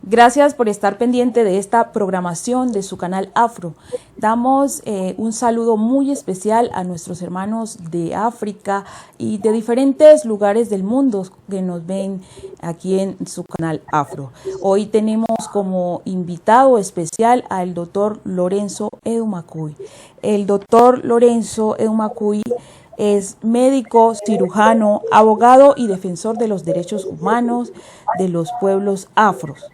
Gracias por estar pendiente de esta programación de su canal Afro. Damos un saludo muy especial a nuestros hermanos de África y de diferentes lugares del mundo que nos ven aquí en su canal Afro. Hoy tenemos como invitado especial al doctor Lorenzo Eumacuy. El doctor Lorenzo Eumacuy es médico, cirujano, abogado y defensor de los derechos humanos de los pueblos afros.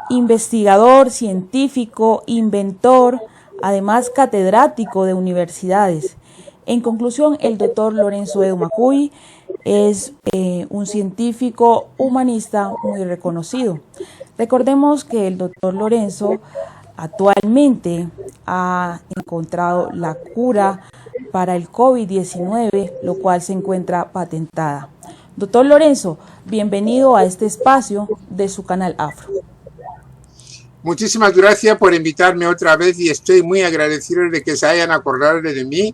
Investigador, científico, inventor, además catedrático de universidades. En conclusión, el doctor Lorenzo Eumacuy es un científico humanista muy reconocido. Recordemos que el doctor Lorenzo actualmente ha encontrado la cura para el COVID-19, lo cual se encuentra patentada. Doctor Lorenzo, bienvenido a este espacio de su canal Afro. Muchísimas gracias por invitarme otra vez y estoy muy agradecido de que se hayan acordado de mí,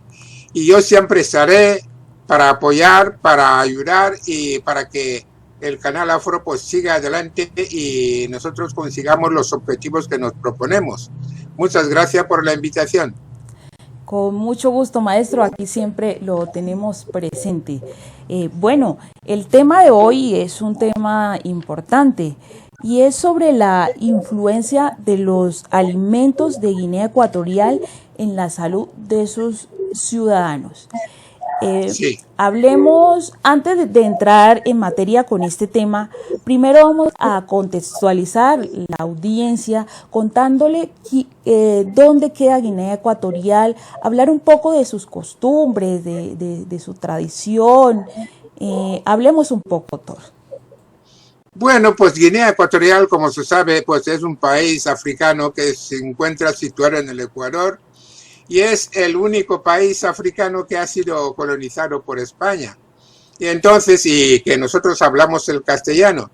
y yo siempre estaré para apoyar, para ayudar y para que el canal Afro pues siga adelante y nosotros consigamos los objetivos que nos proponemos. Muchas gracias por la invitación. Con mucho gusto, maestro, aquí siempre lo tenemos presente. Bueno, el tema de hoy es un tema importante y es sobre la influencia de los alimentos de Guinea Ecuatorial en la salud de sus ciudadanos. Sí. Hablemos, antes de entrar en materia con este tema, primero vamos a contextualizar la audiencia contándole dónde queda Guinea Ecuatorial, hablar un poco de sus costumbres, de su tradición. Hablemos un poco, doctor. Bueno, pues Guinea Ecuatorial, como se sabe, pues es un país africano que se encuentra situado en el Ecuador, y es el único país africano que ha sido colonizado por España. Y entonces, y que nosotros hablamos el castellano.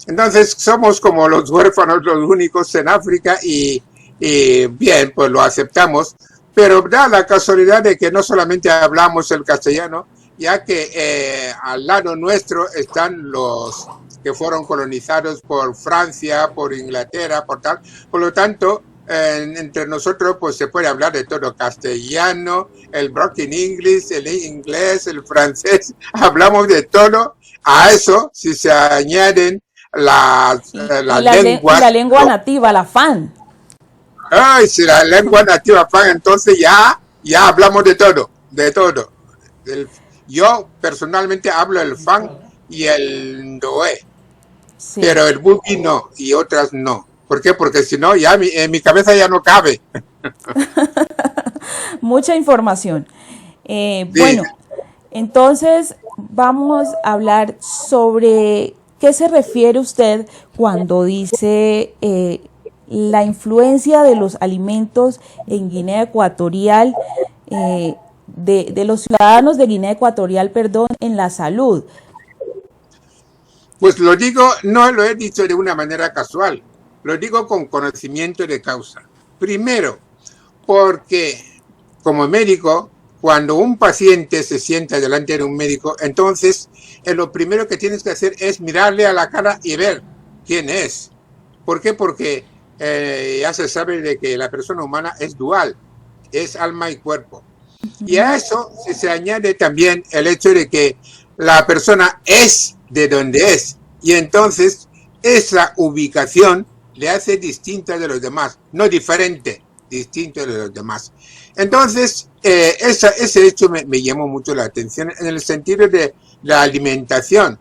Entonces, somos como los huérfanos, los únicos en África, y bien, pues lo aceptamos. Pero da la casualidad de que no solamente hablamos el castellano, ya que al lado nuestro están los que fueron colonizados por Francia, por Inglaterra, por tal. Por lo tanto, entre nosotros pues se puede hablar de todo: castellano, el broken English, el inglés, el francés, hablamos de todo. A eso, si se añaden las lenguas, la lengua nativa, la fan. Ay, si la lengua nativa fan, entonces ya hablamos de todo, de todo. Yo personalmente hablo el fan y el ndoé, sí, pero el bugi no, y otras no. ¿Por qué? Porque si no, ya en mi cabeza ya no cabe. Mucha información. Sí. Bueno, entonces vamos a hablar sobre qué se refiere usted cuando dice la influencia de los alimentos en Guinea Ecuatorial, de los ciudadanos de Guinea Ecuatorial, perdón, en la salud. Pues lo digo, no lo he dicho de una manera casual. Lo digo con conocimiento de causa. Primero, porque como médico, cuando un paciente se sienta delante de un médico, entonces lo primero que tienes que hacer es mirarle a la cara y ver quién es. ¿Por qué? Porque ya se sabe de que la persona humana es dual, es alma y cuerpo. Y a eso se añade también el hecho de que la persona es de donde es. Y entonces esa ubicación le hace distinta de los demás, no diferente, distinto de los demás. Entonces, ese hecho me llamó mucho la atención en el sentido de la alimentación.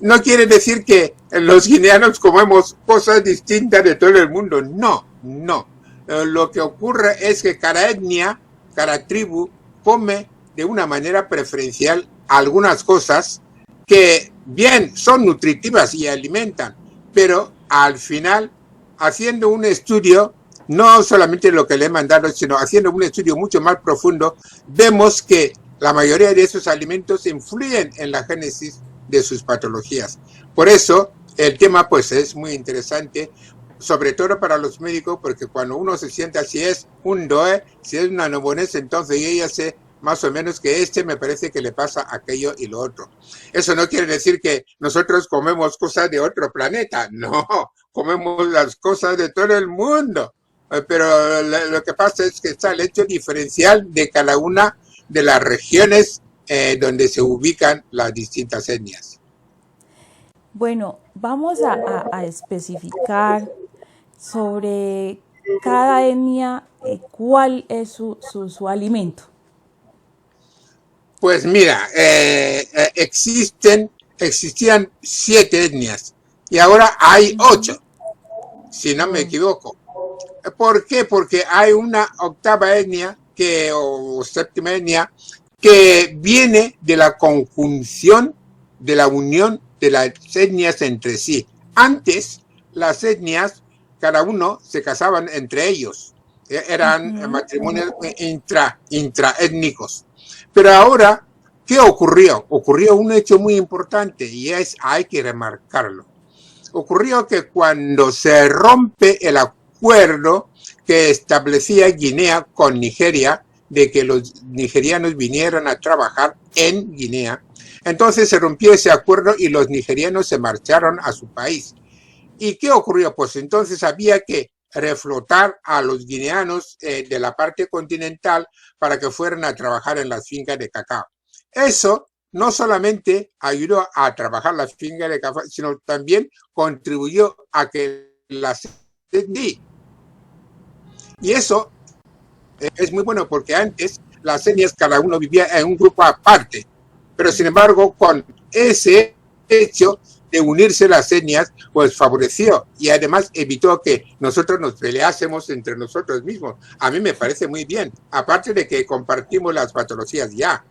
No quiere decir que los guineanos comemos cosas distintas de todo el mundo, no. Lo que ocurre es que cada etnia, cada tribu come de una manera preferencial algunas cosas que bien son nutritivas y alimentan, pero al final, haciendo un estudio, no solamente lo que le he mandado, sino haciendo un estudio mucho más profundo, vemos que la mayoría de esos alimentos influyen en la génesis de sus patologías. Por eso, el tema pues es muy interesante, sobre todo para los médicos, porque cuando uno se sienta, si es un DOE, si es una nobonés, entonces ella se más o menos que me parece que le pasa aquello y lo otro. Eso no quiere decir que nosotros comemos cosas de otro planeta, no, comemos las cosas de todo el mundo, pero lo que pasa es que está el hecho diferencial de cada una de las regiones donde se ubican las distintas etnias. Bueno, vamos a especificar sobre cada etnia cuál es su alimento. Pues mira, existían 7 etnias y ahora hay 8, si no me equivoco. ¿Por qué? Porque hay una 8ª etnia o 7ª etnia que viene de la conjunción, de la unión de las etnias entre sí. Antes, las etnias, cada uno se casaban entre ellos. Eran matrimonios intraétnicos. Pero ahora, ¿qué ocurrió? Ocurrió un hecho muy importante y hay que remarcarlo. Ocurrió que cuando se rompe el acuerdo que establecía Guinea con Nigeria, de que los nigerianos vinieran a trabajar en Guinea, entonces se rompió ese acuerdo y los nigerianos se marcharon a su país. ¿Y qué ocurrió? Pues entonces había que reflotar a los guineanos de la parte continental para que fueran a trabajar en las fincas de cacao. Eso no solamente ayudó a trabajar las fincas de cacao, sino también contribuyó a que las etnias. Y eso es muy bueno porque antes las etnias cada uno vivía en un grupo aparte, pero sin embargo con ese hecho de unirse las etnias, pues favoreció y además evitó que nosotros nos peleásemos entre nosotros mismos. A mí me parece muy bien, aparte de que compartimos las patologías ya.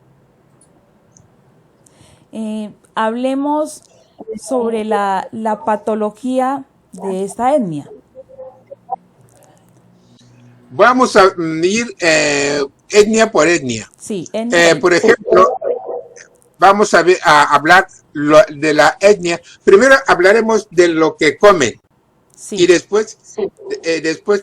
Hablemos sobre la patología de esta etnia. Vamos a ir etnia por etnia. Sí, etnia. Por ejemplo, vamos a hablar de la etnia. Primero hablaremos de lo que comen. Sí. Y después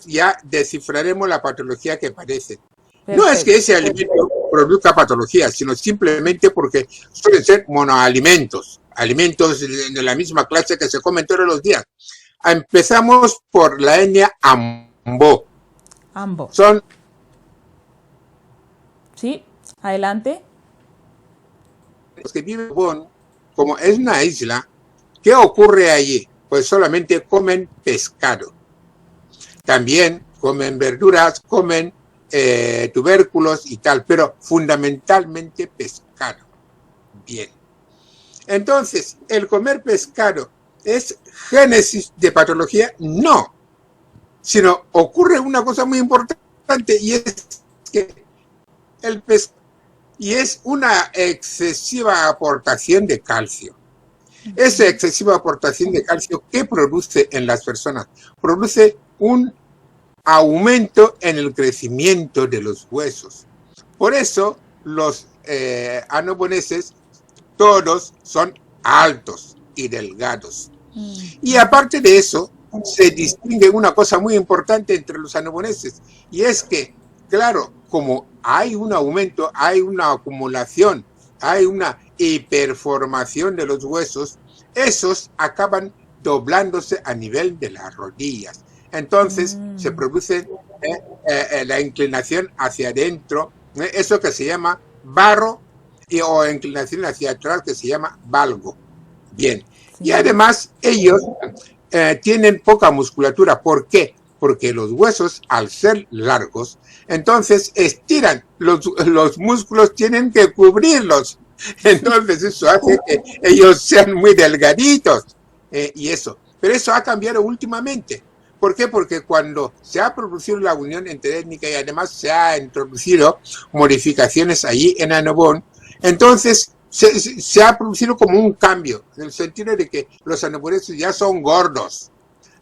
ya descifraremos la patología que padecen. Perfecto. No es que ese alimento produzca patologías, sino simplemente porque suelen ser monoalimentos, alimentos de la misma clase que se comen todos los días. Empezamos por la etnia Ambo. Ambo. Son. Sí, adelante. Los que viven en Bon, como es una isla, ¿qué ocurre allí? Pues solamente comen pescado. También comen verduras, comen tubérculos y tal, pero fundamentalmente pescado. Bien. Entonces, ¿el comer pescado es génesis de patología? No. Sino ocurre una cosa muy importante y es que el pescado y es una excesiva aportación de calcio. Esa excesiva aportación de calcio, ¿qué produce en las personas? Produce un aumento en el crecimiento de los huesos. Por eso los anoboneses todos son altos y delgados. Y aparte de eso, se distingue una cosa muy importante entre los anoboneses, y es que, claro, como hay un aumento, hay una acumulación, hay una hiperformación de los huesos, esos acaban doblándose a nivel de las rodillas. Entonces se produce la inclinación hacia adentro, eso que se llama barro, o inclinación hacia atrás que se llama valgo. Bien, y además ellos tienen poca musculatura. ¿Por qué? Porque los huesos, al ser largos, entonces estiran, los músculos tienen que cubrirlos. Entonces eso hace que ellos sean muy delgaditos. Y eso. Pero eso ha cambiado últimamente. ¿Por qué? Porque cuando se ha producido la unión interétnica y además se ha introducido modificaciones allí en Annobón, entonces se ha producido como un cambio, en el sentido de que los anoboneses ya son gordos,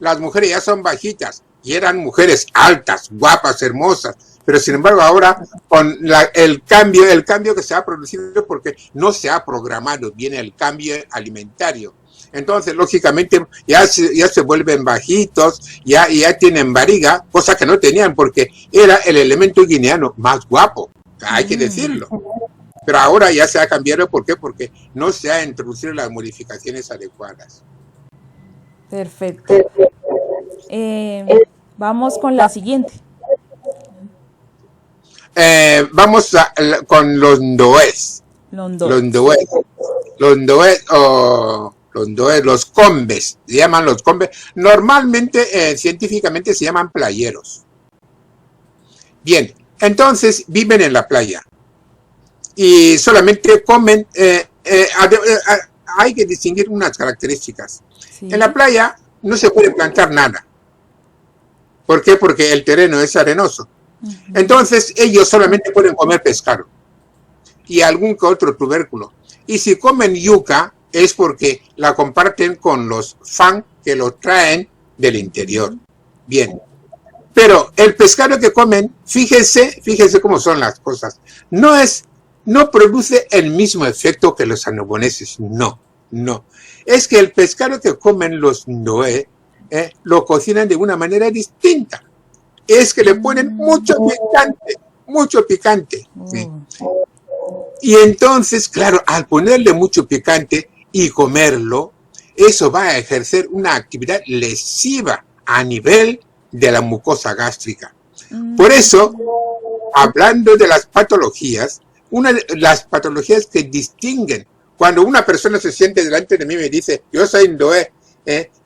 las mujeres ya son bajitas, y eran mujeres altas, guapas, hermosas, pero sin embargo ahora con el cambio que se ha producido porque no se ha programado bien el cambio alimentario. Entonces, lógicamente, ya se vuelven bajitos, ya tienen barriga, cosa que no tenían porque era el elemento guineano más guapo. hay que decirlo. Pero ahora ya se ha cambiado, ¿por qué? Porque no se han introducido las modificaciones adecuadas. Perfecto. Vamos con la siguiente. Vamos con los ndoes. Los combes, se llaman los combes. Normalmente, científicamente, se llaman playeros. Bien, entonces viven en la playa y solamente comen. Hay que distinguir unas características. Sí. En la playa no se puede plantar nada. ¿Por qué? Porque el terreno es arenoso. Entonces ellos solamente pueden comer pescado y algún que otro tubérculo. Y si comen yuca es porque la comparten con los fan que lo traen del interior. Bien. Pero el pescado que comen, fíjense cómo son las cosas. No produce el mismo efecto que los anoboneses. No. Es que el pescado que comen los ndoe lo cocinan de una manera distinta. Es que le ponen mucho picante. ¿Sí? Y entonces, claro, al ponerle mucho picante y comerlo, eso va a ejercer una actividad lesiva a nivel de la mucosa gástrica. Por eso, hablando de las patologías, las patologías que distinguen, cuando una persona se siente delante de mí y me dice, yo soy ndoe,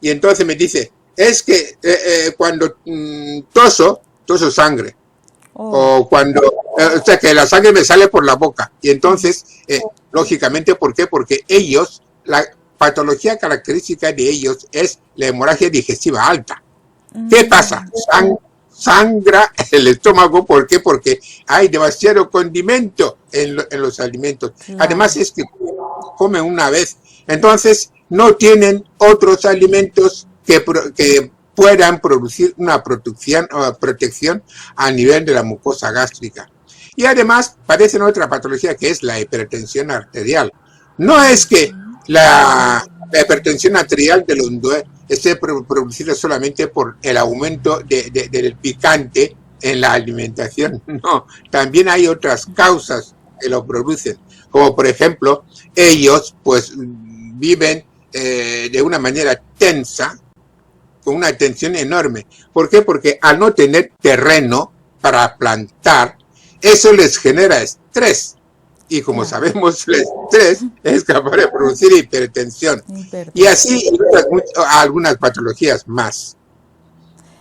y entonces me dice, es que cuando toso sangre. O cuando, o sea, que la sangre me sale por la boca. Y entonces, lógicamente, ¿por qué? Porque ellos, la patología característica de ellos es la hemorragia digestiva alta. ¿Qué pasa? Sangra el estómago. ¿Por qué? Porque hay demasiado condimento en los alimentos. Además, es que comen una vez. Entonces, no tienen otros alimentos que puedan producir una protección a nivel de la mucosa gástrica. Y además padecen otra patología que es la hipertensión arterial. No es que la hipertensión arterial de los ndoe esté producida solamente por el aumento del picante en la alimentación. No, también hay otras causas que lo producen, como por ejemplo, ellos pues viven de una manera tensa, con una tensión enorme. ¿Por qué? Porque al no tener terreno para plantar, eso les genera estrés. Y como sabemos, el estrés es capaz de producir hipertensión. Y así algunas patologías más.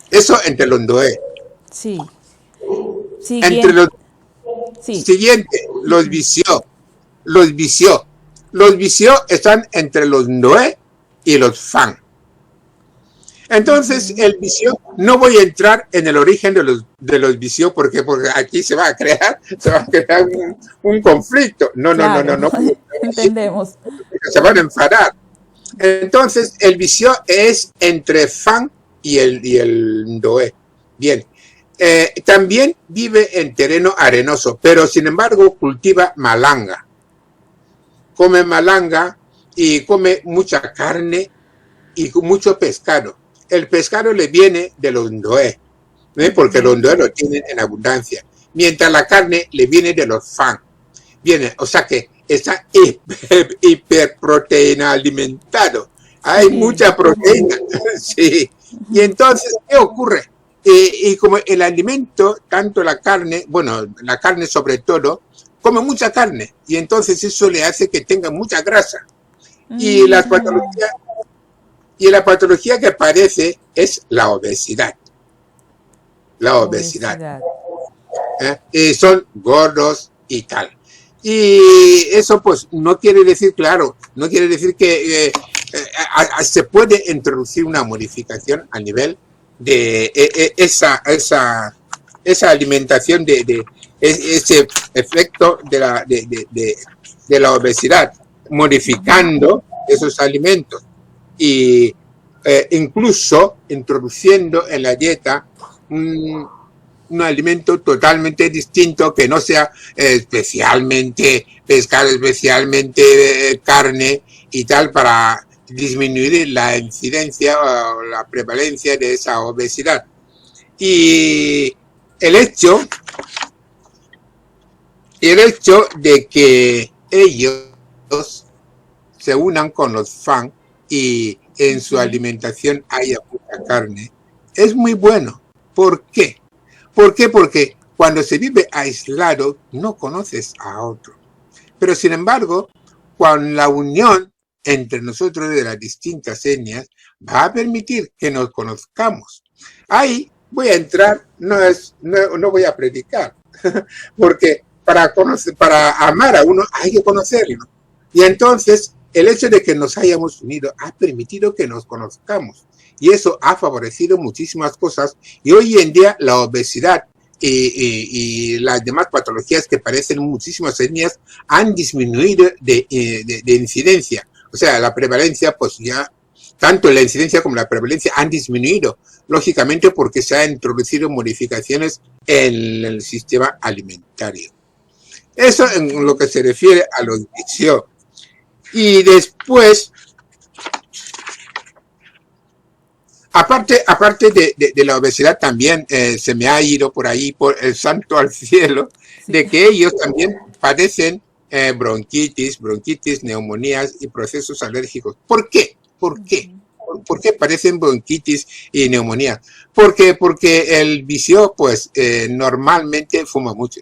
Eso entre los ndoe. Sí. Entre los siguiente, los vició. Los vició están entre los ndoe y los fan. Entonces, el vicio, no voy a entrar en el origen de los vicios porque aquí se va a crear un conflicto. No. Entendemos. Se van a enfadar. Entonces, el vicio es entre fan y el ndoe. Bien. También vive en terreno arenoso, pero sin embargo cultiva malanga. Come malanga y come mucha carne y mucho pescado. El pescado le viene de los ndoe, porque los ndoe lo tienen en abundancia, mientras la carne le viene de los fan. O sea que está hiperproteína alimentado. Hay mucha proteína. Sí. Y entonces, ¿qué ocurre? Y como el alimento, tanto la carne sobre todo, come mucha carne, y entonces eso le hace que tenga mucha grasa. Y la patología que padece es la obesidad. Y son gordos y tal. Y eso pues no quiere decir que se puede introducir una modificación a nivel de esa alimentación, de ese efecto de la obesidad, modificando esos alimentos. Y incluso introduciendo en la dieta un alimento totalmente distinto que no sea especialmente pescado, especialmente carne y tal, para disminuir la incidencia o la prevalencia de esa obesidad. Y el hecho el hecho de que ellos se unan con los Fang y en su alimentación haya mucha carne, es muy bueno. ¿Por qué? ¿Por qué? Porque cuando se vive aislado no conoces a otro. Pero sin embargo, con la unión entre nosotros de las distintas etnias, va a permitir que nos conozcamos. Ahí voy a entrar, no voy a predicar, porque para amar a uno hay que conocerlo. Y entonces, el hecho de que nos hayamos unido ha permitido que nos conozcamos. Y eso ha favorecido muchísimas cosas. Y hoy en día la obesidad y las demás patologías que parecen muchísimas etnias han disminuido de incidencia. O sea, la prevalencia, pues ya, tanto la incidencia como la prevalencia han disminuido, lógicamente porque se han introducido modificaciones en el sistema alimentario. Eso en lo que se refiere a los vicios. Y después, aparte de la obesidad, también se me ha ido por ahí, por el santo al cielo, de que ellos también padecen bronquitis, neumonías y procesos alérgicos. ¿Por qué? ¿Por qué? ¿Por qué padecen bronquitis y neumonía? Porque el vicio, pues, normalmente fuma mucho.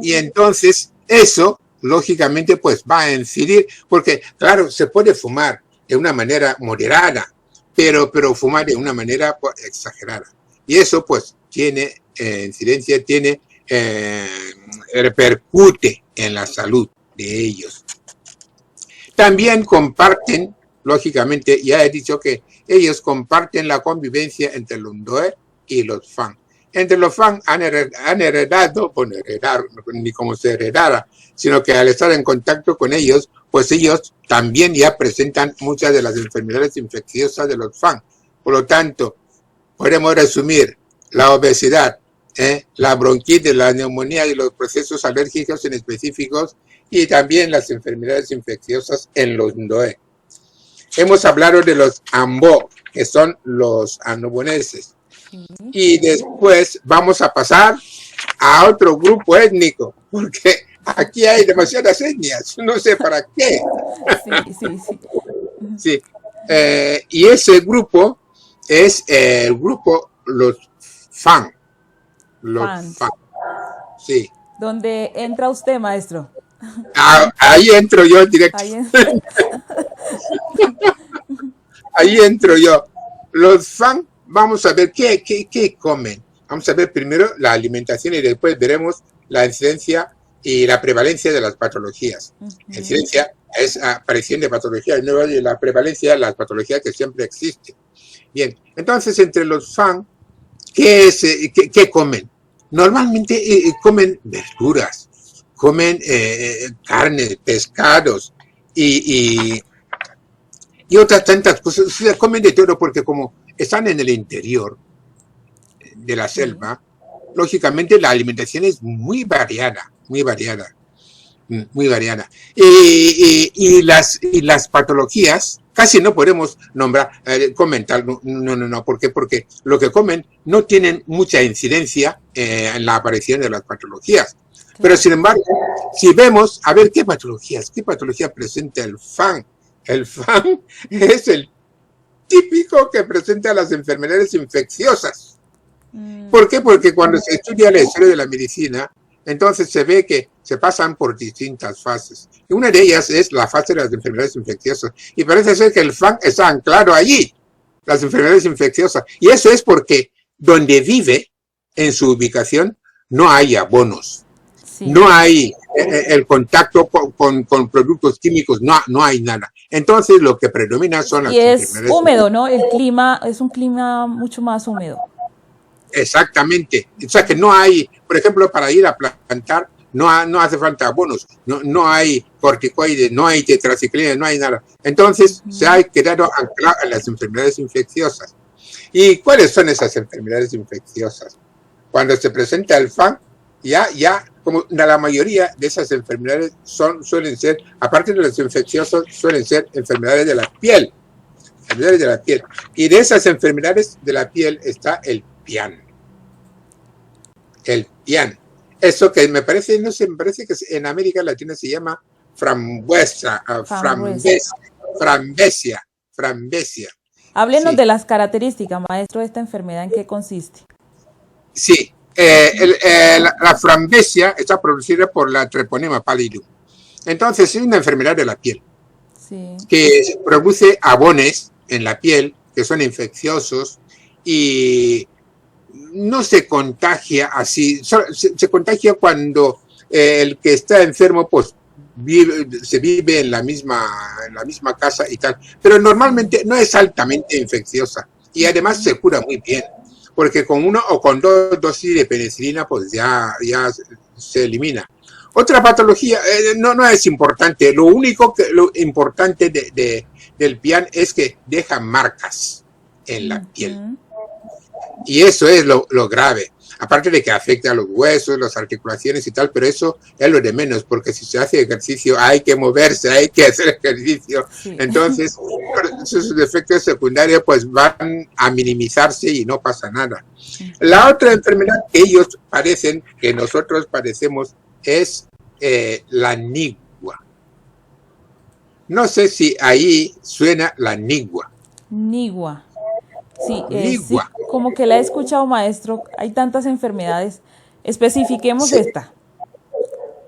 Y entonces, eso, lógicamente, pues, va a incidir, porque, claro, se puede fumar de una manera moderada, pero fumar de una manera pues, exagerada. Y eso, pues, tiene incidencia, repercute en la salud de ellos. También comparten, lógicamente, ya he dicho que ellos comparten la convivencia entre los Ndoe y los Fang. Entre los Fang han heredado, bueno, heredar, ni como se heredara, sino que al estar en contacto con ellos, pues ellos también ya presentan muchas de las enfermedades infecciosas de los Fang. Por lo tanto, podemos resumir la obesidad, la bronquitis, la neumonía y los procesos alérgicos en específicos y también las enfermedades infecciosas en los Ndoe. Hemos hablado de los Ambo, que son los anoboneses. Y después vamos a pasar a otro grupo étnico, porque aquí hay demasiadas etnias, no sé para qué. Sí. Y ese grupo es el grupo los Fang. Los Fang. Sí. ¿Dónde entra usted, maestro? Ahí entro yo directamente. Ahí entro yo. Los Fang, vamos a ver qué comen. Vamos a ver primero la alimentación y después veremos la incidencia y la prevalencia de las patologías. La incidencia es aparición de patologías nuevas y la prevalencia de las patologías que siempre existen. Bien, entonces entre los Fang, ¿qué comen? Normalmente comen verduras, comen carne, pescados y otras tantas cosas. O sea, comen de todo porque como están en el interior de la selva, lógicamente la alimentación es muy variada. Y las patologías casi no podemos nombrar, comentar, no, ¿por qué? Porque lo que comen no tienen mucha incidencia en la aparición de las patologías. Pero sin embargo, si vemos, a ver qué patología presenta el Fang. El Fang es el típico que presenta las enfermedades infecciosas. ¿Por qué? Porque cuando se estudia la historia de la medicina, entonces se ve que se pasan por distintas fases. Y una de ellas es la fase de las enfermedades infecciosas. Y parece ser que el Fang está anclado allí, las enfermedades infecciosas. Y eso es porque donde vive, en su ubicación, no hay abonos. Sí. No hay el contacto con productos químicos, no hay nada. Entonces lo que predomina son las enfermedades. Y es húmedo, ¿no? El clima es un clima mucho más húmedo. Exactamente. O sea que no hay, por ejemplo, para ir a plantar, no hace falta abonos, no hay corticoides, no hay tetraciclina, no hay nada. Entonces se ha quedado anclado en las enfermedades infecciosas. ¿Y cuáles son esas enfermedades infecciosas? Cuando se presenta el Fang, ya como la mayoría de esas enfermedades suelen ser, aparte de las infecciosas, suelen ser enfermedades de la piel. Enfermedades de la piel. Y de esas enfermedades de la piel está el pian. El pian. eso que me parece, no sé, me parece que en América Latina se llama frambuesa, frambesia. Háblenos Sí, de las características, maestro, de esta enfermedad, ¿en qué consiste? sí. La frambesia está producida por la Treponema pallidum. Entonces es una enfermedad de la piel Sí. que produce abones en la piel que son infecciosos y no se contagia así, se contagia cuando el que está enfermo pues se vive en la misma casa y tal, pero normalmente no es altamente infecciosa y además se cura muy bien, porque con 1 o con 2 dosis de penicilina pues ya se elimina. Otra patología no es importante, lo importante del pian es que deja marcas en la piel. Y eso es lo grave. Aparte de que afecta a los huesos, las articulaciones y tal, pero eso es lo de menos, porque si se hace ejercicio hay que moverse, hay que hacer ejercicio. Sí. Entonces, sus efectos secundarios pues van a minimizarse y no pasa nada. La otra enfermedad que ellos padecen, que nosotros padecemos, es la nigua. No sé si ahí suena la nigua. Nigua. Sí, sí, como que la he escuchado, maestro. Hay tantas enfermedades. Especifiquemos esta.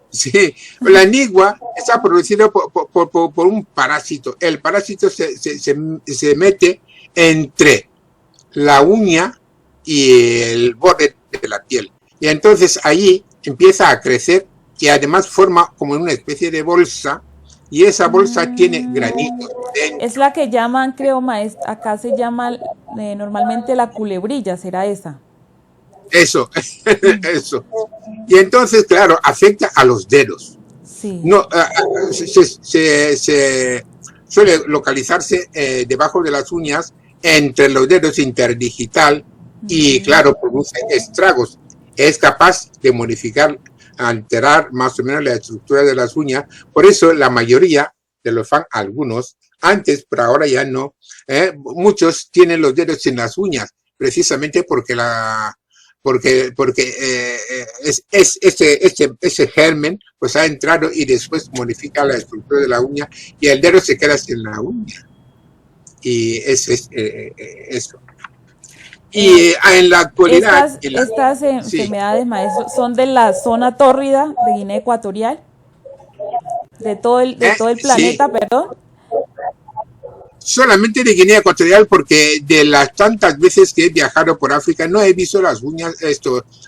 Sí, la nigua está producida por un parásito. El parásito se mete entre la uña y el borde de la piel. Y entonces allí empieza a crecer y además forma como una especie de bolsa. Y esa bolsa tiene granitos dentro. Es la que llaman, creo, maestro, acá se llama normalmente la culebrilla, ¿será esa? Eso, eso. Y entonces, claro, afecta a los dedos. Sí. No, suele localizarse debajo de las uñas, entre los dedos interdigital, y claro, produce estragos. Es capaz de modificar, alterar más o menos la estructura de las uñas. Por eso la mayoría de los fans, algunos, antes, pero ahora ya no, muchos tienen los dedos sin las uñas, precisamente porque ese germen pues ha entrado y después modifica la estructura de la uña y el dedo se queda sin la uña. Y eso es eso. Y en la actualidad... Estas enfermedades, maestro, ¿son de la zona tórrida de Guinea Ecuatorial? ¿De todo el planeta, sí. Perdón? Solamente de Guinea Ecuatorial, porque de las tantas veces que he viajado por África no he visto las uñas,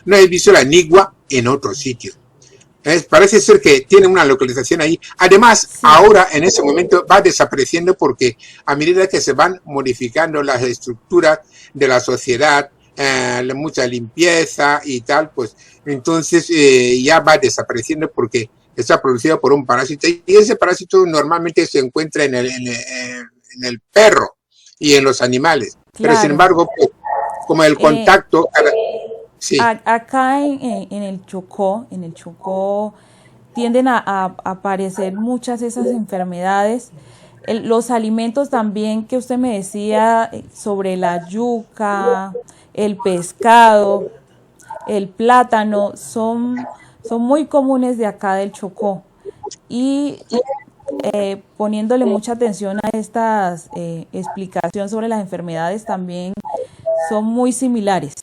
no he visto la nigua en otro sitio. Parece ser que tiene una localización ahí. Además, sí. Ahora, en ese momento, va desapareciendo porque a medida que se van modificando las estructuras de la sociedad, mucha limpieza y tal, pues entonces ya va desapareciendo porque está producido por un parásito. Y ese parásito normalmente se encuentra en el perro y en los animales. Claro. Pero sin embargo, pues, como el contacto... Sí. Acá en el Chocó tienden a aparecer muchas de esas enfermedades. Los alimentos también que usted me decía sobre la yuca, el pescado, el plátano, son muy comunes de acá del Chocó. Y poniéndole mucha atención a estas explicaciones sobre las enfermedades también son muy similares.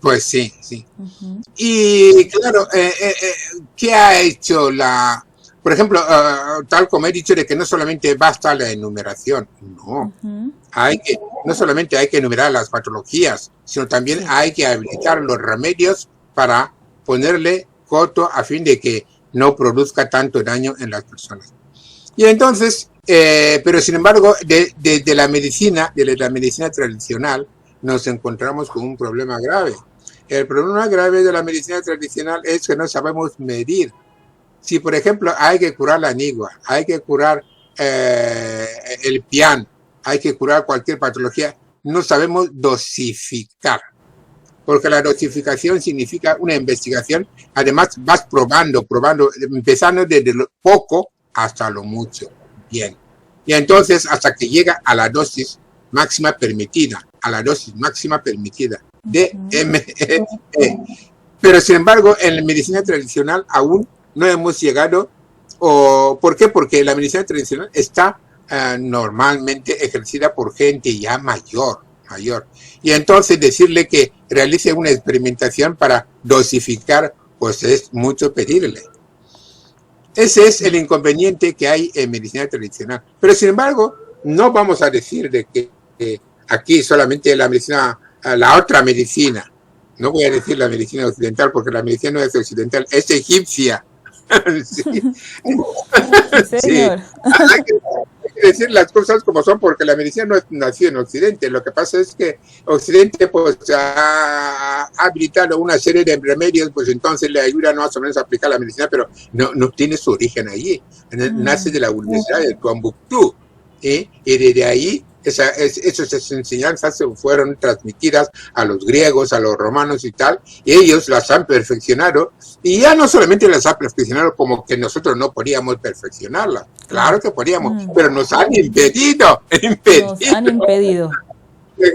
Pues sí, sí. Y claro, ¿qué ha hecho por ejemplo, tal como he dicho, de que no solamente basta la enumeración, no. No solamente hay que enumerar las patologías, sino también hay que habilitar los remedios para ponerle coto a fin de que no produzca tanto daño en las personas. Y entonces, pero sin embargo, de la medicina tradicional, nos encontramos con un problema grave. El problema grave de la medicina tradicional es que no sabemos medir. Si, por ejemplo, hay que curar la nigua, hay que curar el pian, hay que curar cualquier patología, no sabemos dosificar. Porque la dosificación significa una investigación. Además, vas probando, empezando desde lo poco hasta lo mucho. Bien. Y entonces, hasta que llega a la dosis máxima permitida, de DME. Pero sin embargo, en la medicina tradicional aún no hemos llegado. ¿Por qué? Porque la medicina tradicional está normalmente ejercida por gente ya mayor. Y entonces decirle que realice una experimentación para dosificar, pues es mucho pedirle. Ese es el inconveniente que hay en medicina tradicional. Pero sin embargo, no vamos a decir de que aquí solamente la medicina, la otra medicina, no voy a decir la medicina occidental porque la medicina no es occidental, es egipcia. Sí. Sí, señor. Hay que decir las cosas como son porque la medicina no nació en Occidente. Lo que pasa es que Occidente pues ha habilitado una serie de remedios, pues entonces le ayuda más o menos a aplicar la medicina, pero no tiene su origen allí. Nace de la Universidad de Tombuctú, y desde ahí esas enseñanzas fueron transmitidas a los griegos, a los romanos y tal, y ellos las han perfeccionado, y ya no solamente las han perfeccionado como que nosotros no podíamos perfeccionarlas, claro que podíamos, pero nos han impedido.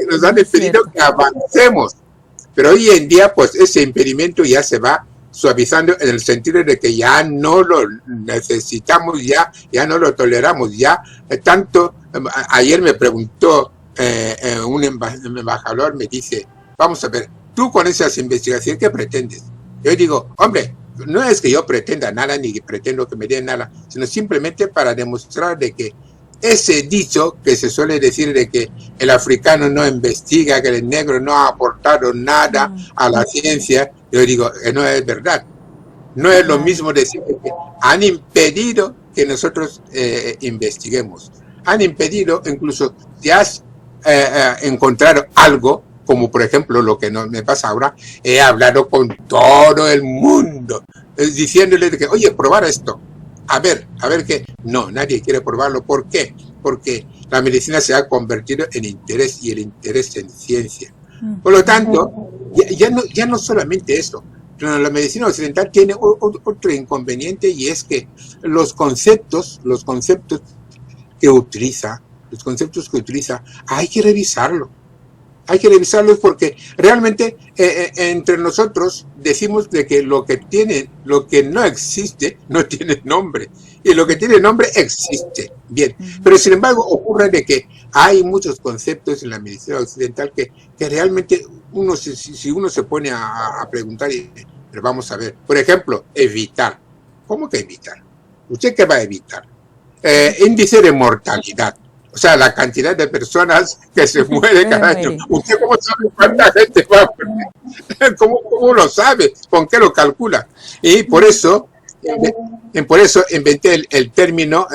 Nos han impedido que avancemos. Pero hoy en día, pues ese impedimento ya se va suavizando en el sentido de que ya no lo necesitamos, ya no lo toleramos, ya tanto. Ayer me preguntó un embajador, me dice, vamos a ver, tú con esas investigaciones, ¿qué pretendes? Yo digo, hombre, no es que yo pretenda nada ni que pretendo que me den nada, sino simplemente para demostrar de que ese dicho que se suele decir de que el africano no investiga, que el negro no ha aportado nada a la ciencia, yo digo que no es verdad. No es lo mismo decir que han impedido que nosotros investiguemos. Han impedido, incluso si has encontrado algo, como por ejemplo lo que me pasa ahora, he hablado con todo el mundo, diciéndole que, oye, probar esto. A ver qué. No, nadie quiere probarlo. ¿Por qué? Porque la medicina se ha convertido en interés, y el interés en ciencia. Por lo tanto, ya no solamente eso. La medicina occidental tiene otro inconveniente, y es que los conceptos que utiliza, hay que revisarlo. Hay que revisarlos porque realmente entre nosotros decimos de que lo que no existe no tiene nombre, y lo que tiene nombre existe. Bien, pero sin embargo ocurre de que hay muchos conceptos en la medicina occidental que realmente si uno se pone a preguntar, pero vamos a ver, por ejemplo, evitar. ¿Cómo que evitar? ¿Usted qué va a evitar? Índice de mortalidad. O sea, la cantidad de personas que se muere cada año. ¿Usted cómo sabe cuánta gente va a morir? ¿Cómo lo sabe? ¿Con qué lo calcula? Y por eso inventé el término,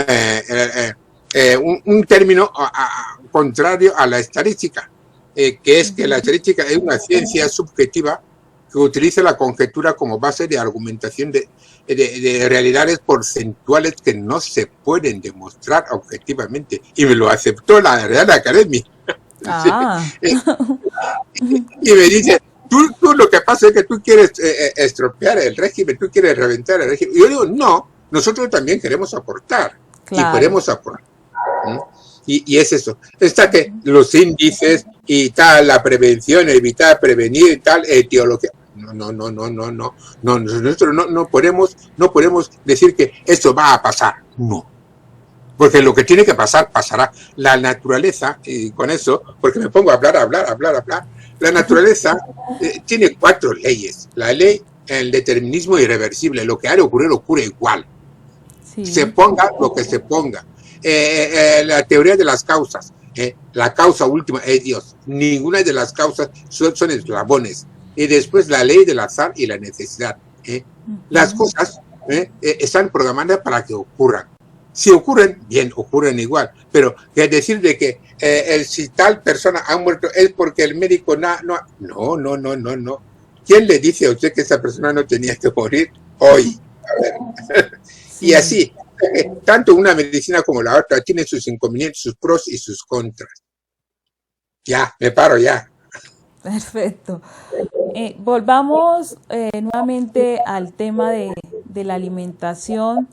un término contrario a la estadística, que es que la estadística es una ciencia subjetiva que utiliza la conjetura como base de argumentación de realidades porcentuales que no se pueden demostrar objetivamente. Y me lo aceptó la Real Academia. Y me dice, tú lo que pasa es que tú quieres estropear el régimen, tú quieres reventar el régimen. Y yo digo, no, nosotros también queremos aportar. Claro. Y podemos aportar. Y es eso. Está que los índices y tal, la prevención, evitar, prevenir y tal, etiología. No. Nosotros no podemos decir que esto va a pasar. No. Porque lo que tiene que pasar, pasará. La naturaleza, y con eso, porque me pongo a hablar. La naturaleza tiene 4 leyes. La ley, el determinismo irreversible. Lo que ha de ocurrir, ocurre igual. Sí. Se ponga lo que se ponga. La teoría de las causas. La causa última es Dios. Ninguna de las causas son eslabones. Y después la ley del azar y la necesidad. Las cosas están programadas para que ocurran. Si ocurren, bien, ocurren igual. Pero decir de que si tal persona ha muerto es porque el médico no. ¿Quién le dice a usted que esa persona no tenía que morir hoy? A ver. Sí. Y así, tanto una medicina como la otra tiene sus inconvenientes, sus pros y sus contras. Ya, me paro ya. Perfecto. Volvamos nuevamente al tema de la alimentación,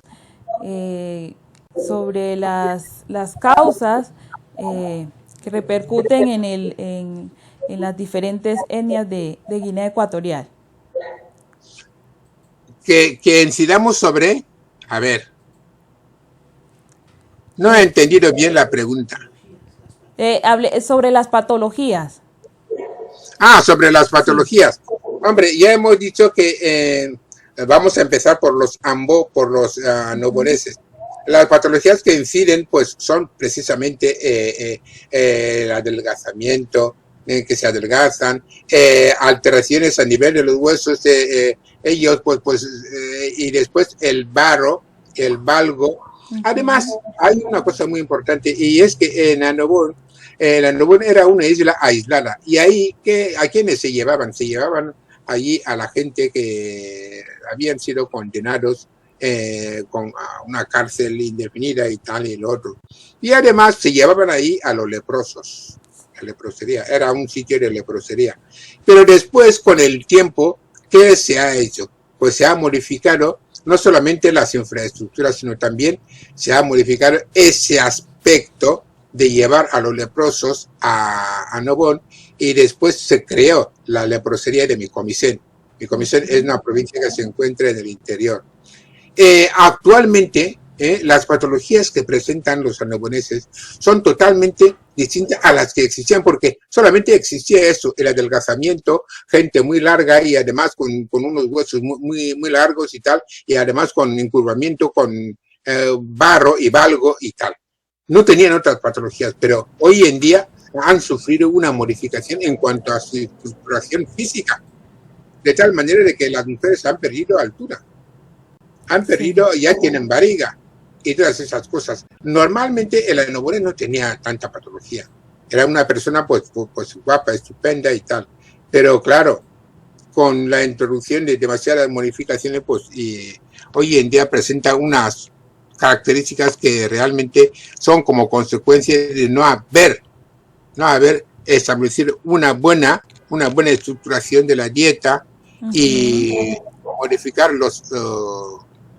sobre las causas que repercuten en las diferentes etnias de Guinea Ecuatorial. que incidamos sobre, a ver, no he entendido bien la pregunta. Hablé sobre las patologías. Sobre las patologías. Hombre, ya hemos dicho que vamos a empezar por los novoneses. Las patologías que inciden, pues, son precisamente el adelgazamiento, que se adelgazan, alteraciones a nivel de los huesos, ellos, y después el valgo. Además, hay una cosa muy importante, y es que en Annobón era una isla aislada, y ahí, ¿a quiénes se llevaban? Se llevaban allí a la gente que habían sido condenados con una cárcel indefinida y tal y lo otro. Y además se llevaban ahí a los leprosos. La leprosería, era un sitio de leprosería. Pero después, con el tiempo, ¿qué se ha hecho? Pues se ha modificado no solamente las infraestructuras, sino también se ha modificado ese aspecto de llevar a los leprosos a Annobón, y después se creó la leprosería de Micomicén. Micomicén es una provincia que se encuentra en el interior. Actualmente, las patologías que presentan los annoboneses son totalmente distintas a las que existían, porque solamente existía eso, el adelgazamiento, gente muy larga y además con unos huesos muy largos y tal, y además con encurvamiento, con barro y valgo y tal. No tenían otras patologías, pero hoy en día han sufrido una modificación en cuanto a su estructuración física, de tal manera de que las mujeres han perdido altura, han perdido, ya tienen barriga y todas esas cosas. Normalmente el annobonés no tenía tanta patología, era una persona pues guapa, estupenda y tal, pero claro, con la introducción de demasiadas modificaciones, pues hoy en día presenta unas características que realmente son como consecuencia de no haber establecido una buena estructuración de la dieta y modificar los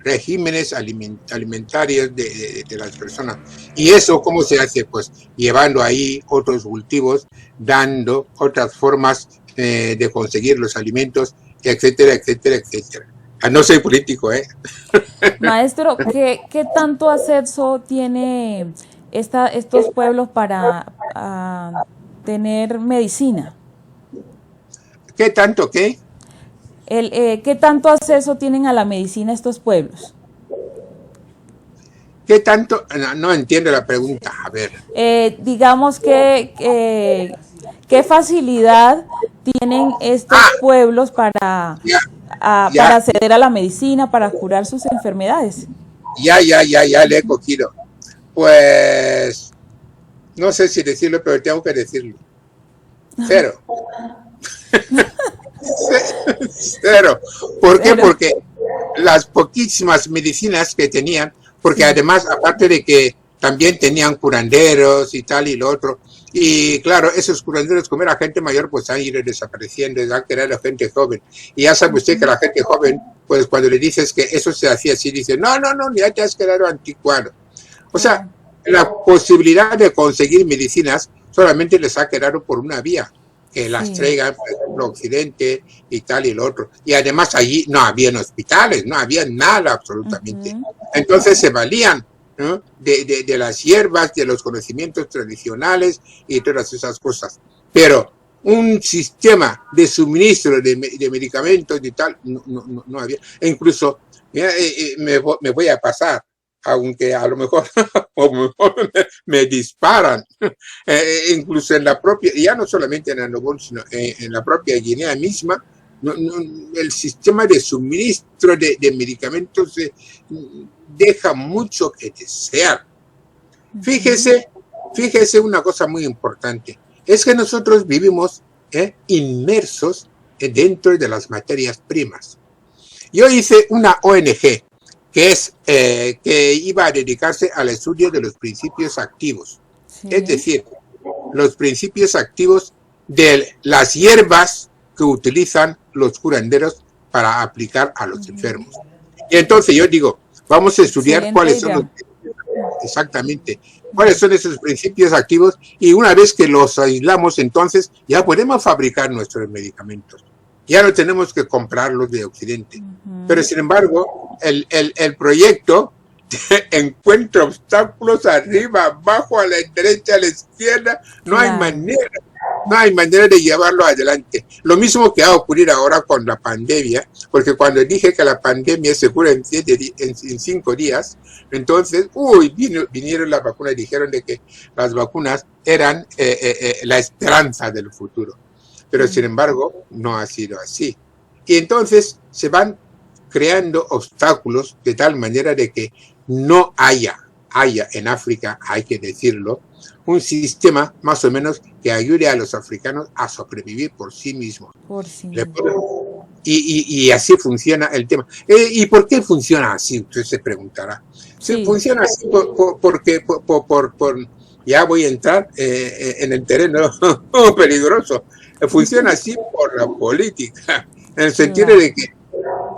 regímenes alimentarios de las personas. ¿Y eso cómo se hace? Pues llevando ahí otros cultivos, dando otras formas de conseguir los alimentos, etcétera, etcétera, etcétera. No soy político, Maestro, ¿qué tanto acceso tiene estos pueblos para tener medicina? ¿Qué tanto qué? ¿Qué tanto acceso tienen a la medicina estos pueblos? ¿Qué tanto? No entiendo la pregunta. A ver. Digamos que ¿qué facilidad tienen estos pueblos para acceder a la medicina, para curar sus enfermedades? Ya, le he cogido. Pues, no sé si decirlo, pero tengo que decirlo. Cero. Cero. ¿Por qué? Porque las poquísimas medicinas que tenían, porque además, aparte de que también tenían curanderos y tal y lo otro, y claro, esos curanderos, como era gente mayor, pues han ido desapareciendo, han creado gente joven. Y ya sabe usted que la gente joven, pues cuando le dices que eso se hacía así, dice, no, ya te has quedado anticuado. O sea, la posibilidad de conseguir medicinas solamente les ha quedado por una vía, que las traigan, por ejemplo, Occidente y tal y lo otro. Y además allí no habían hospitales, no había nada absolutamente. Entonces se valían, ¿no?, de las hierbas, de los conocimientos tradicionales y todas esas cosas. Pero un sistema de suministro de medicamentos y tal, no había. E incluso, mira, me voy a pasar, aunque a lo mejor, me disparan, incluso en la propia, ya no solamente en Annobón, sino en la propia Guinea misma, el sistema de suministro de medicamentos deja mucho que desear. Fíjese una cosa muy importante, es que nosotros vivimos inmersos dentro de las materias primas. Yo hice una ONG que iba a dedicarse al estudio de los principios activos, es decir, los principios activos de las hierbas que utilizan los curanderos para aplicar a los enfermos. Y entonces yo digo, vamos a estudiar cuáles son esos principios activos, y una vez que los aislamos, entonces ya podemos fabricar nuestros medicamentos. Ya no tenemos que comprarlos de Occidente. Pero sin embargo, el proyecto encuentra obstáculos arriba, abajo, a la derecha, a la izquierda. No hay manera de llevarlo adelante. Lo mismo que va a ocurrir ahora con la pandemia, porque cuando dije que la pandemia se cura en 5 días, entonces, vinieron las vacunas y dijeron de que las vacunas eran la esperanza del futuro. Pero sin embargo, no ha sido así. Y entonces se van creando obstáculos de tal manera de que no haya en África, hay que decirlo, un sistema más o menos que ayude a los africanos a sobrevivir por sí mismos. Y así funciona el tema. ¿Y por qué funciona así? Usted se preguntará. Sí. Funciona así porque ya voy a entrar en el terreno peligroso. Funciona así por la política, en el sentido de que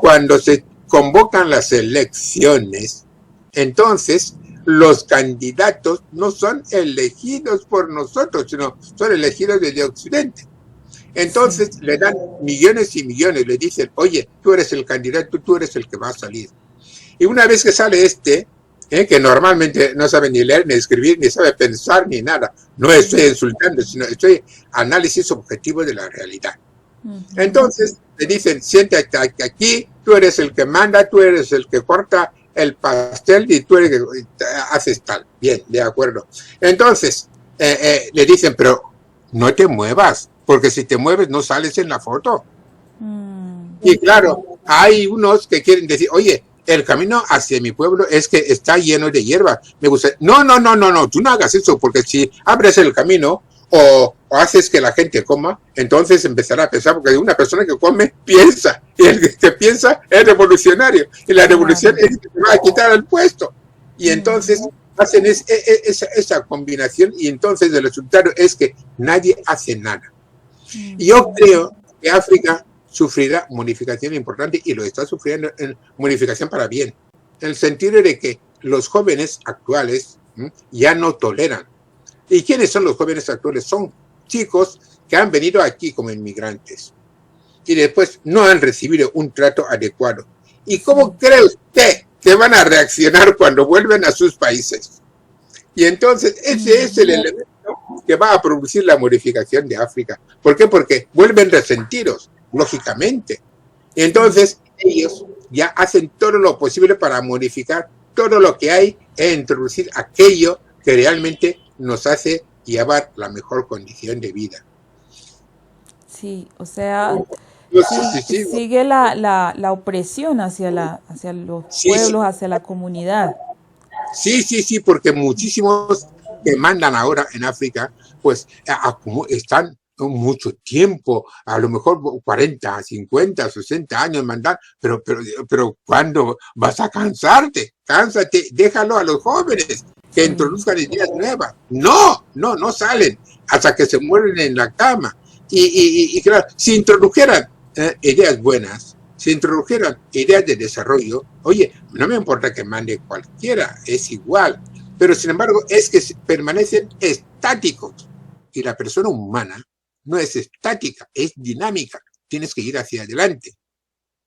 cuando se convocan las elecciones, entonces los candidatos no son elegidos por nosotros, sino son elegidos desde Occidente. Entonces le dan millones y millones, le dicen, oye, tú eres el candidato, tú eres el que va a salir. Y una vez que sale que normalmente no sabe ni leer, ni escribir, ni sabe pensar, ni nada, no estoy insultando, sino estoy análisis objetivo de la realidad. Entonces le dicen, siéntate aquí, tú eres el que manda, tú eres el que corta el pastel y tú eres el que haces tal. Bien, de acuerdo. Entonces le dicen, pero no te muevas, porque si te mueves no sales en la foto. Y claro, hay unos que quieren decir, oye, el camino hacia mi pueblo es que está lleno de hierba. Me gusta. No, tú no hagas eso, porque si abres el camino o haces que la gente coma, entonces empezará a pensar, porque una persona que come piensa, y el que piensa es revolucionario, y la revolución es que va a quitar el puesto. Y entonces hacen esa combinación, y entonces el resultado es que nadie hace nada. Y yo creo que África sufrirá modificación importante y lo está sufriendo en modificación para bien, en el sentido de que los jóvenes actuales ya no toleran. ¿Y quiénes son los jóvenes actuales? Son chicos que han venido aquí como inmigrantes y después no han recibido un trato adecuado. ¿Y cómo cree usted que van a reaccionar cuando vuelven a sus países? Y entonces ese es el elemento que va a producir la modificación de África. ¿Por qué? Porque vuelven resentidos, lógicamente. Y entonces ellos ya hacen todo lo posible para modificar todo lo que hay e introducir aquello que realmente nos hace llevar la mejor condición de vida. Sí, o sea, sigue la opresión hacia los pueblos, hacia la comunidad. Sí, porque muchísimos que mandan ahora en África, pues están mucho tiempo, a lo mejor 40, 50, 60 años mandar, pero ¿cuándo vas a cansarte? Cánsate, déjalo a los jóvenes que introduzcan ideas nuevas. No salen hasta que se mueren en la cama. Y claro, si introdujeran ideas buenas, si introdujeran ideas de desarrollo, oye, no me importa que mande cualquiera, es igual, pero sin embargo es que permanecen estáticos y la persona humana no es estática, es dinámica, tienes que ir hacia adelante.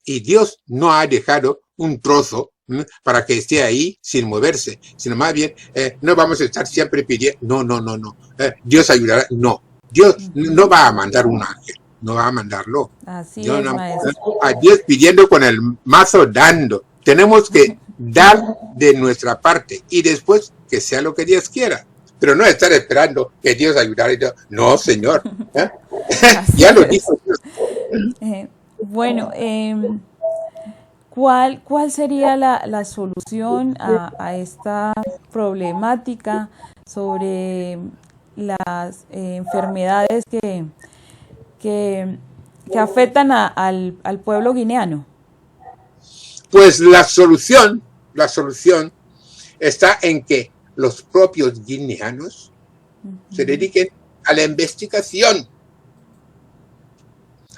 Y Dios no ha dejado un trozo para que esté ahí sin moverse, sino más bien no vamos a estar siempre pidiendo, no, Dios ayudará, no, Dios no va a mandar un ángel, no va a mandarlo. Así es, maestro. A Dios pidiendo con el mazo dando, tenemos que dar de nuestra parte y después que sea lo que Dios quiera. Pero no estar esperando que Dios ayudara. No, Señor. Ya lo dijo Dios. Bueno, ¿cuál sería la solución a esta problemática sobre las enfermedades que afectan al pueblo guineano? Pues la solución está en que los propios guineanos se dediquen a la investigación,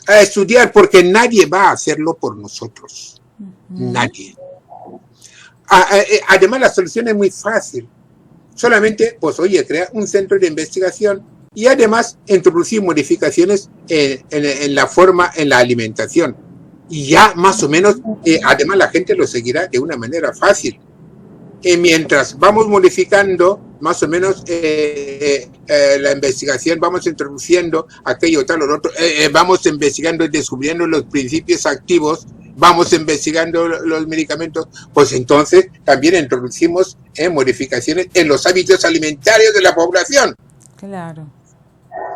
a estudiar, porque nadie va a hacerlo por nosotros. Nadie. Además, la solución es muy fácil. Solamente, pues, oye, crea un centro de investigación y además introducir modificaciones en la forma, en la alimentación. Y ya más o menos, además la gente lo seguirá de una manera fácil. Mientras vamos modificando más o menos la investigación, vamos introduciendo aquello tal o lo otro, vamos investigando y descubriendo los principios activos, vamos investigando los medicamentos, pues entonces también introducimos modificaciones en los hábitos alimentarios de la población. Claro.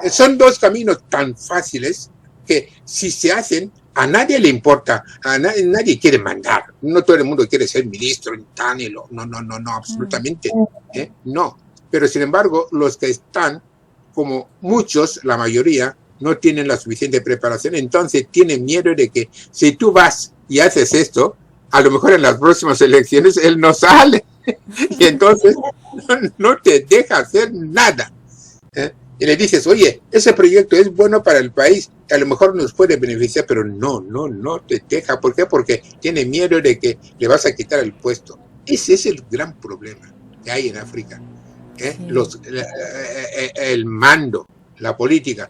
Son dos caminos tan fáciles que si se hacen, a nadie le importa, nadie quiere mandar, no todo el mundo quiere ser ministro, no, absolutamente, no. Pero sin embargo, los que están, como muchos, la mayoría, no tienen la suficiente preparación, entonces tienen miedo de que si tú vas y haces esto, a lo mejor en las próximas elecciones él no sale, y entonces no te deja hacer nada. Y le dices, oye, ese proyecto es bueno para el país, a lo mejor nos puede beneficiar, pero no te deja. ¿Por qué? Porque tiene miedo de que le vas a quitar el puesto. Ese es el gran problema que hay en África. Sí. El mando, la política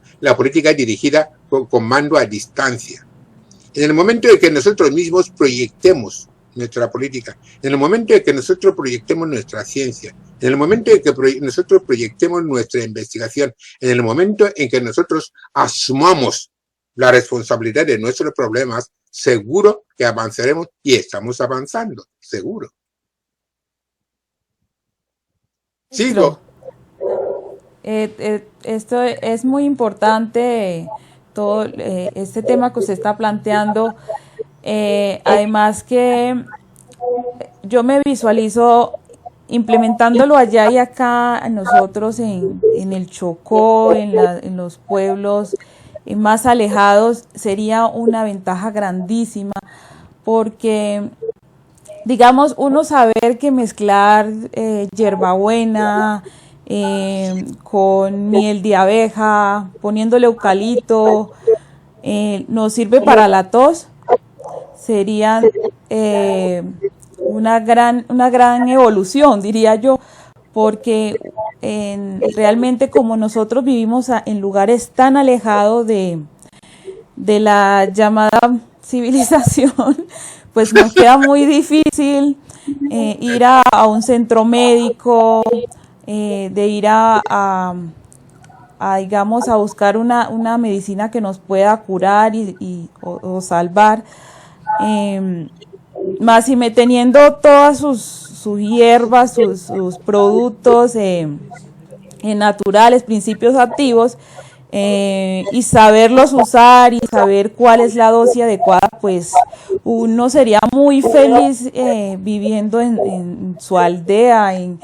dirigida con mando a distancia. En el momento de que nosotros mismos proyectemos nuestra política, en el momento de que nosotros proyectemos nuestra ciencia, en el momento en que nosotros proyectemos nuestra investigación, en el momento en que nosotros asumamos la responsabilidad de nuestros problemas, seguro que avanzaremos y estamos avanzando, seguro. Sigo. Esto es muy importante, todo este tema que usted está planteando. Además que yo me visualizo implementándolo allá y acá nosotros en el Chocó, en los pueblos más alejados, sería una ventaja grandísima, porque digamos, uno saber que mezclar hierbabuena con miel de abeja, poniéndole eucalipto, nos sirve para la tos, sería una gran evolución, diría yo, porque realmente como nosotros vivimos en lugares tan alejados de la llamada civilización, pues nos queda muy difícil ir a un centro médico, de ir digamos, a buscar una medicina que nos pueda curar o salvar. Más y teniendo todas sus hierbas, sus productos naturales, principios activos, y saberlos usar y saber cuál es la dosis adecuada, pues uno sería muy feliz viviendo en su aldea, en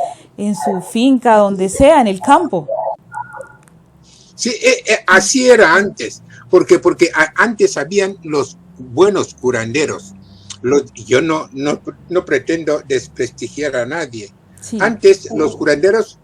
su finca, donde sea, en el campo. Sí, así era antes, porque antes habían los buenos curanderos. Yo no pretendo desprestigiar a nadie. Sí. Antes los curanderos,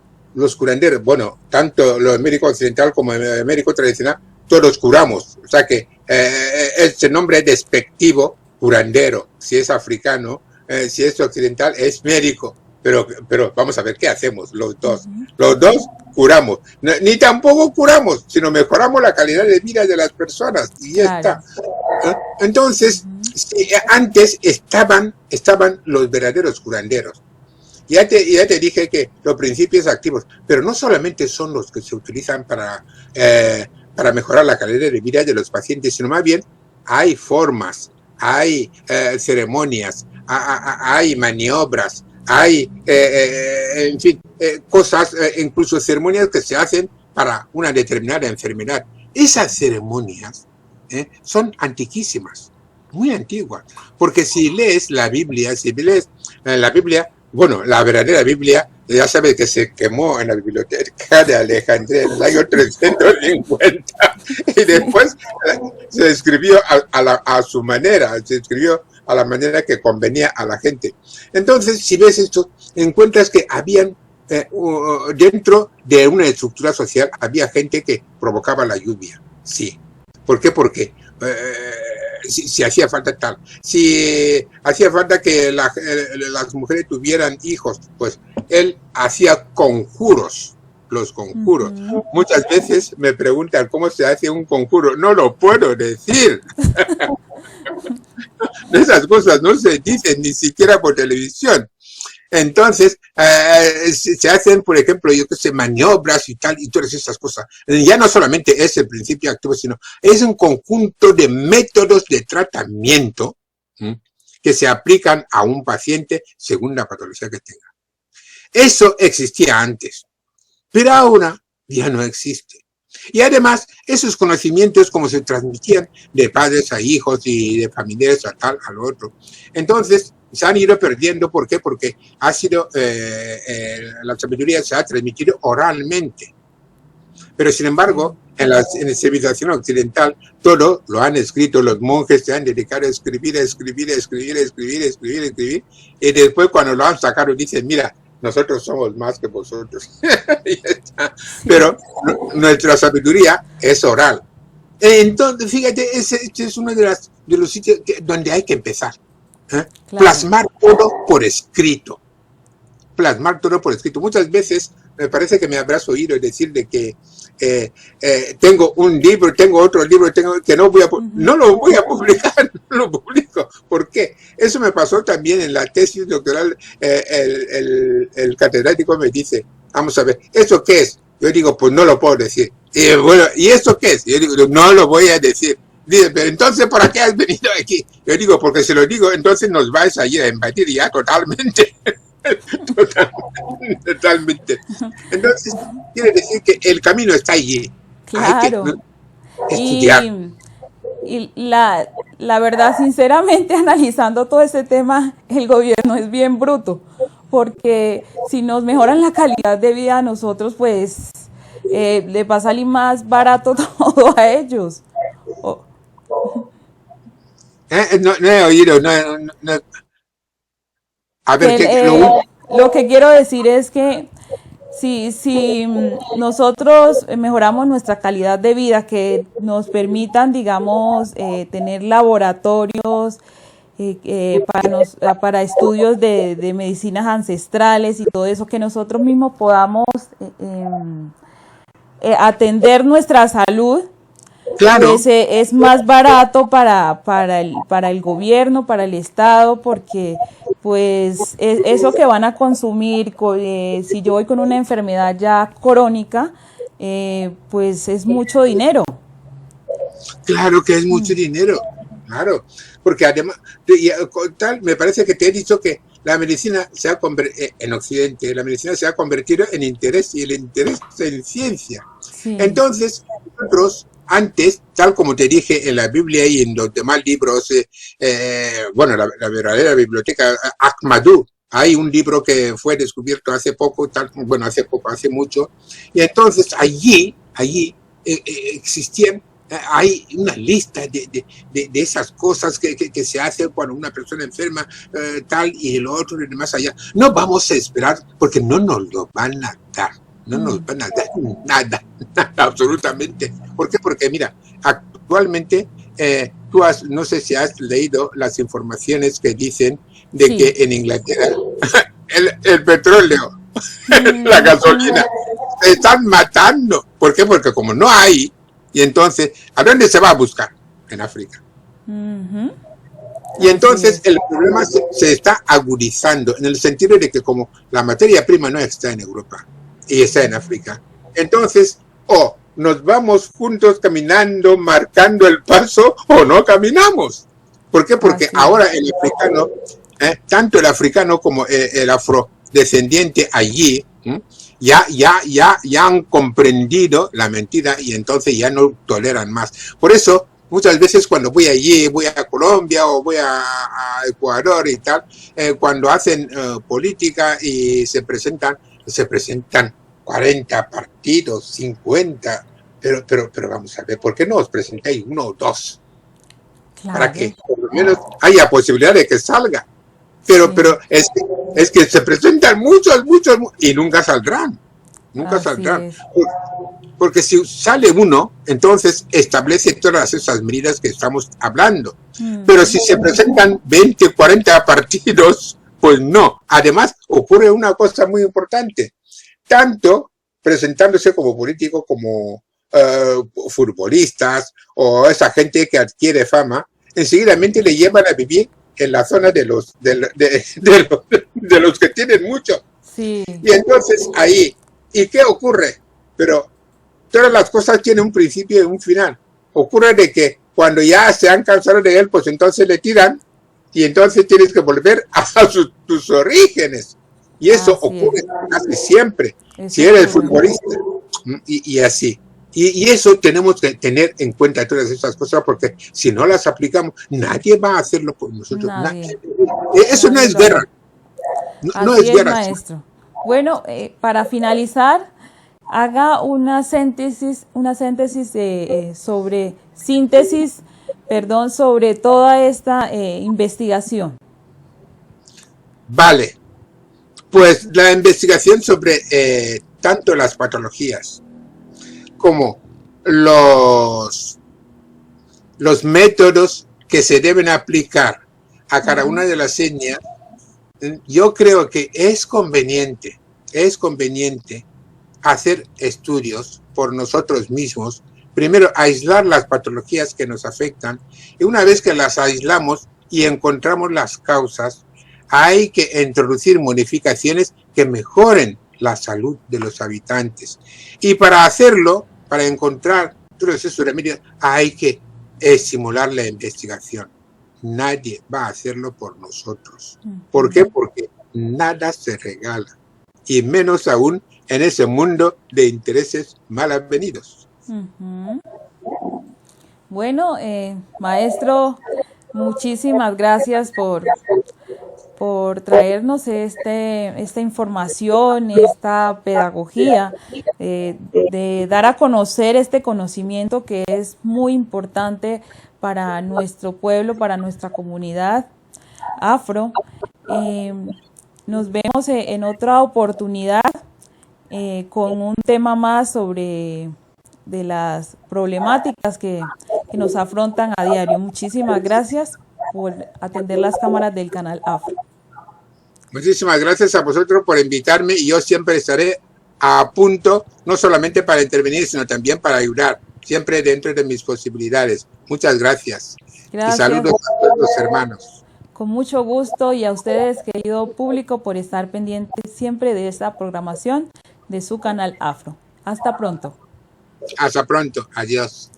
bueno, tanto los médicos occidental como el médico tradicional, todos curamos. O sea que ese nombre despectivo, curandero, si es africano, si es occidental, es médico. Pero vamos a ver qué hacemos los dos. Los dos curamos. Ni tampoco curamos, sino mejoramos la calidad de vida de las personas. Y ya está. Entonces, antes estaban los verdaderos curanderos. Ya te dije que los principios activos, pero no solamente son los que se utilizan para mejorar la calidad de vida de los pacientes, sino más bien hay formas, hay ceremonias, hay maniobras, hay, en fin, cosas, incluso ceremonias que se hacen para una determinada enfermedad. Esas ceremonias son antiquísimas, muy antiguas, porque si lees la Biblia, bueno, la verdadera Biblia, ya sabes que se quemó en la biblioteca de Alejandría en el año 350 y después se escribió a su manera, se escribió a la manera que convenía a la gente. Entonces, si ves esto, encuentras que habían dentro de una estructura social había gente que provocaba la lluvia, sí. ¿Por qué? Porque si hacía falta tal, si hacía falta que las mujeres tuvieran hijos, pues él hacía conjuros los conjuros. Muchas veces me preguntan cómo se hace un conjuro. No lo puedo decir. Esas cosas no se dicen ni siquiera por televisión. Entonces, se hacen, por ejemplo, yo qué sé, maniobras y tal, y todas esas cosas. Ya no solamente es el principio activo, sino es un conjunto de métodos de tratamiento que se aplican a un paciente según la patología que tenga. Eso existía antes, pero ahora ya no existe. Y además, esos conocimientos como se transmitían de padres a hijos y de familiares a tal, al otro. Entonces, se han ido perdiendo. ¿Por qué? Porque ha sido, la sabiduría se ha transmitido oralmente. Pero sin embargo, en la civilización occidental, todo lo han escrito, los monjes se han dedicado a escribir, y después cuando lo han sacado dicen, mira, nosotros somos más que vosotros. Pero nuestra sabiduría es oral. Entonces, fíjate, ese es uno de los sitios donde hay que empezar. Claro. Plasmar todo por escrito. Plasmar todo por escrito. Muchas veces me parece que me habrás oído decir de que tengo un libro, tengo otro libro, que no lo voy a publicar, no lo publico. ¿Por qué? Eso me pasó también en la tesis doctoral. El catedrático me dice, vamos a ver, ¿eso qué es? Yo digo, pues no lo puedo decir. Y bueno, ¿y eso qué es? Yo digo, no lo voy a decir. Dice, pero entonces, ¿para qué has venido aquí? Yo digo, porque si lo digo, entonces nos vais a ir a invadir ya totalmente. Totalmente. Entonces, quiere decir que el camino está allí. Claro. Hay que estudiar. Y la verdad, sinceramente, analizando todo ese tema, el gobierno es bien bruto, porque si nos mejoran la calidad de vida a nosotros, pues le va a salir más barato todo a ellos. No he oído, no. A ver, lo que quiero decir es que si nosotros mejoramos nuestra calidad de vida, que nos permitan, digamos, tener laboratorios para estudios de medicinas ancestrales y todo eso, que nosotros mismos podamos atender nuestra salud. Claro. Pues, es más barato para el gobierno, para el Estado, porque pues eso que van a consumir, si yo voy con una enfermedad ya crónica, pues es mucho dinero. Claro que es mucho dinero, claro, porque además, me parece que te he dicho que la medicina se ha en Occidente, la medicina se ha convertido en interés, y el interés en ciencia. Sí. Entonces, nosotros antes, tal como te dije en la Biblia y en los demás libros, la verdadera biblioteca, Ahmadu, hay un libro que fue descubierto hace mucho, y entonces allí existían, hay una lista de esas cosas que se hacen cuando una persona enferma, tal, y el otro y demás allá. No vamos a esperar porque no nos lo van a dar. No nos van a dar nada, absolutamente. ¿Por qué? Porque mira, actualmente no sé si has leído las informaciones que dicen de que en Inglaterra el petróleo, la gasolina, se están matando. ¿Por qué? Porque como no hay, y entonces, ¿a dónde se va a buscar? En África. Y entonces el problema se está agudizando en el sentido de que como la materia prima no está en Europa, y está en África. Entonces, nos vamos juntos caminando, marcando el paso, o no caminamos. ¿Por qué? Porque ahora el africano, tanto el africano como el afrodescendiente allí, ya han comprendido la mentira y entonces ya no toleran más. Por eso, muchas veces cuando voy allí, voy a Colombia o voy a Ecuador y tal, cuando hacen política y se presentan 40 partidos, 50, pero vamos a ver, ¿por qué no os presentáis uno o dos? Claro. Para que por lo menos haya posibilidad de que salga. Pero es que se presentan muchos y nunca saldrán. Nunca saldrán. Porque si sale uno, entonces establece todas esas medidas que estamos hablando. Pero si se presentan 20, 40 partidos, pues no. Además, ocurre una cosa muy importante. Tanto presentándose como políticos, como futbolistas o esa gente que adquiere fama, enseguidamente le llevan a vivir en la zona de los que tienen mucho. Sí. Y entonces ahí, ¿y qué ocurre? Pero todas las cosas tienen un principio y un final. Ocurre de que cuando ya se han cansado de él, pues entonces le tiran y entonces tienes que volver a tus orígenes. Y eso ocurre casi siempre. Si eres futbolista y así. Y eso tenemos que tener en cuenta todas esas cosas, porque si no las aplicamos, nadie va a hacerlo por nosotros. Nadie. Eso no es guerra. No es guerra. Maestro. Bueno, para finalizar, haga una síntesis sobre toda esta investigación. Vale. Pues la investigación sobre tanto las patologías como los métodos que se deben aplicar a cada una de las etnias, yo creo que es conveniente hacer estudios por nosotros mismos, primero aislar las patologías que nos afectan, y una vez que las aislamos y encontramos las causas, hay que introducir modificaciones que mejoren la salud de los habitantes. Y para hacerlo, para encontrar todos esos remedios, hay que estimular la investigación. Nadie va a hacerlo por nosotros. ¿Por qué? Porque nada se regala. Y menos aún en ese mundo de intereses mal avenidos. Bueno, maestro, muchísimas gracias por traernos esta información, esta pedagogía, de dar a conocer este conocimiento que es muy importante para nuestro pueblo, para nuestra comunidad afro. Nos vemos en otra oportunidad con un tema más sobre de las problemáticas que nos afrontan a diario. Muchísimas gracias por atender las cámaras del canal Afro. Muchísimas gracias a vosotros por invitarme, y yo siempre estaré a punto, no solamente para intervenir, sino también para ayudar, siempre dentro de mis posibilidades. Muchas gracias. Y saludos a todos los hermanos. Con mucho gusto, y a ustedes, querido público, por estar pendientes siempre de esta programación de su canal Afro. Hasta pronto. Hasta pronto. Adiós.